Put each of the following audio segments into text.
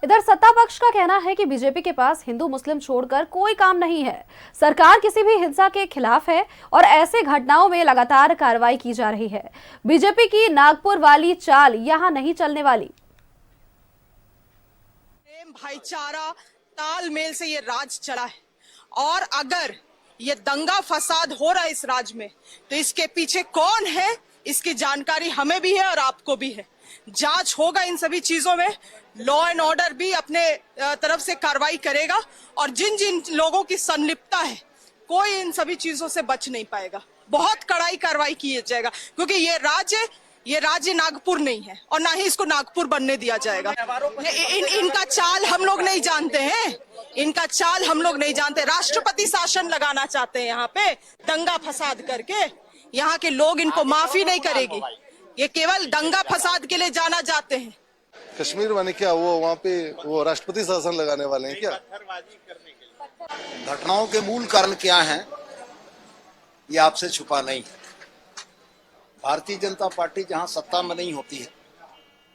इधर सत्ता पक्ष का कहना है कि बीजेपी के पास हिंदू मुस्लिम छोड़कर कोई काम नहीं है। सरकार किसी भी हिंसा के खिलाफ है और ऐसे घटनाओं में लगातार कार्रवाई की जा रही है। बीजेपी की नागपुर वाली चाल यहां नहीं चलने वाली। प्रेम भाईचारा तालमेल से ये राज चला है और अगर ये दंगा फसाद हो रहा है इस राज्य में तो इसके पीछे कौन है इसकी जानकारी हमें भी है और आपको भी है। जांच होगा इन सभी चीजों में, लॉ एंड ऑर्डर भी अपने तरफ से कार्रवाई करेगा और जिन जिन लोगों की संलिप्तता है कोई इन सभी चीजों से बच नहीं पाएगा। बहुत कड़ाई कार्रवाई की जाएगा क्योंकि ये राज्य नागपुर नहीं है और ना ही इसको नागपुर बनने दिया जाएगा। इनका चाल हम लोग नहीं जानते हैं, इनका चाल हम लोग नहीं जानते। राष्ट्रपति शासन लगाना चाहते हैं यहाँ पे दंगा फसाद करके, यहाँ के लोग इनको माफी नहीं करेगी। ये केवल दंगा फसाद के लिए जाना जाते हैं। कश्मीर माने क्या वो वहाँ पे वो राष्ट्रपति शासन लगाने वाले हैं क्या? घटनाओं के मूल कारण क्या हैं ये आपसे छुपा नहीं है। भारतीय जनता पार्टी जहां सत्ता में नहीं होती है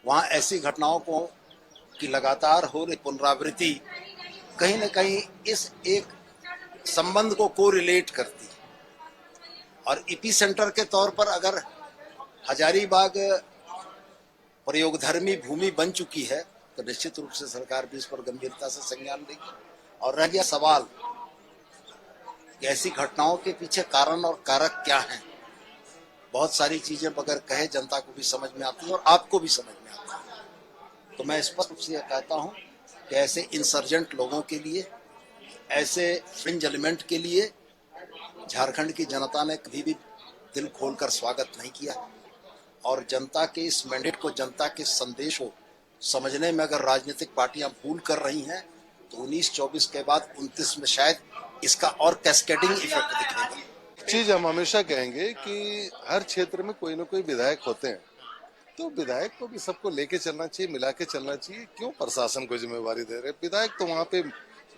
वहां ऐसी घटनाओं को की लगातार हो रही पुनरावृत्ति कहीं न कहीं इस एक संबंध को कोरिलेट करती है। और ईपी सेंटर के तौर पर अगर हजारीबाग प्रयोगधर्मी भूमि बन चुकी है तो निश्चित रूप से सरकार भी इस पर गंभीरता से संज्ञान लेगी। और रह गया सवाल कि ऐसी घटनाओं के पीछे कारण और कारक क्या हैं, बहुत सारी चीजें बगैर कहे जनता को भी समझ में आती है और आपको भी समझ में आती है। तो मैं स्पष्ट रूप से यह कहता हूं कि ऐसे इंसर्जेंट लोगों के लिए, ऐसे फ्रिंज एलिमेंट के लिए झारखंड की जनता ने कभी भी दिल खोलकर स्वागत नहीं किया। और जनता के इस मैंडेट को, जनता के संदेश को समझने में अगर राजनीतिक पार्टियां भूल कर रही हैं तो 19-24 के बाद 29 में शायद इसका और कैस्केडिंग इफेक्ट दिखेगा। चीज हम हमेशा कहेंगे कि हर क्षेत्र में कोई ना कोई विधायक होते हैं, तो विधायक को भी सबको लेके चलना चाहिए, मिला के चलना चाहिए। क्यों प्रशासन को जिम्मेवारी दे रहे? विधायक तो वहाँ पे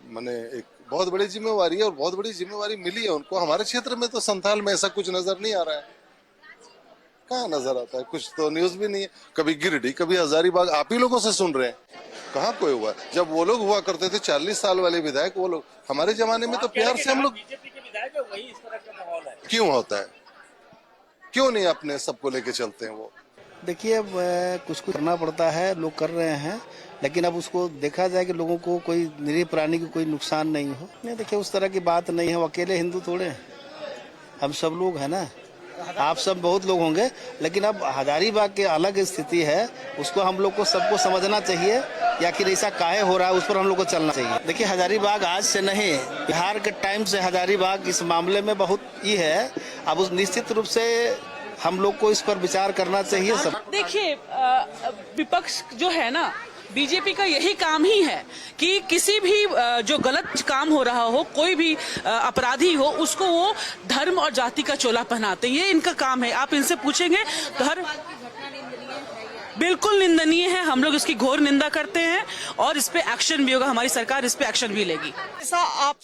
माने एक बहुत बड़ी जिम्मेवारी है और बहुत बड़ी जिम्मेवारी मिली है उनको। हमारे क्षेत्र में तो संथाल में ऐसा कुछ नजर नहीं आ रहा है। कहाँ नजर आता है? कुछ तो न्यूज भी नहीं है। कभी गिरिडीह, कभी हजारीबाग, आप ही लोगों से सुन रहे हैं। कहाँ कोई हुआ? जब वो लोग हुआ करते थे 40 साल वाले विधायक, वो लोग हमारे जमाने में तो प्यार से हम लोग। क्यों होता है? क्यों नहीं अपने सबको लेके चलते हैं? वो देखिए अब कुछ करना पड़ता है, लोग कर रहे हैं, लेकिन अब उसको देखा जाए कि लोगों को कोई निरीह प्राणी को कोई नुकसान नहीं हो। नहीं, देखिए उस तरह की बात नहीं है। वो अकेले हिंदू थोड़े हैं, हम सब लोग हैं ना। आप सब बहुत लोग होंगे, लेकिन अब हजारीबाग की अलग स्थिति है, उसको हम लोग को सबको समझना चाहिए। या कि ऐसा काहे हो रहा है उस पर हम लोग को चलना चाहिए। देखिए हजारीबाग आज से नहीं, बिहार के टाइम से हजारीबाग इस मामले में बहुत ही है। अब उस निश्चित रूप से हम लोग को इस पर विचार करना चाहिए। सब देखिए विपक्ष जो है ना, बीजेपी का यही काम ही है कि किसी भी जो गलत काम हो रहा हो, कोई भी अपराधी हो, उसको वो धर्म और जाति का चोला पहनाते हैं। ये इनका काम है। आप इनसे पूछेंगे तो हर बिल्कुल निंदनीय है। हम लोग इसकी घोर निंदा करते हैं और इस पे एक्शन भी होगा। हमारी सरकार इस पे एक्शन भी लेगी। ऐसा आप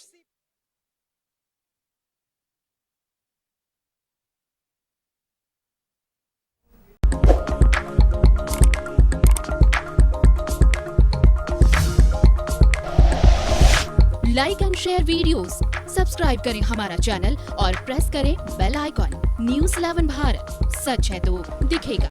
like and share videos, subscribe करें हमारा चैनल और प्रेस करें बेल आइकॉन। न्यूज़ 11 भारत, सच है तो दिखेगा।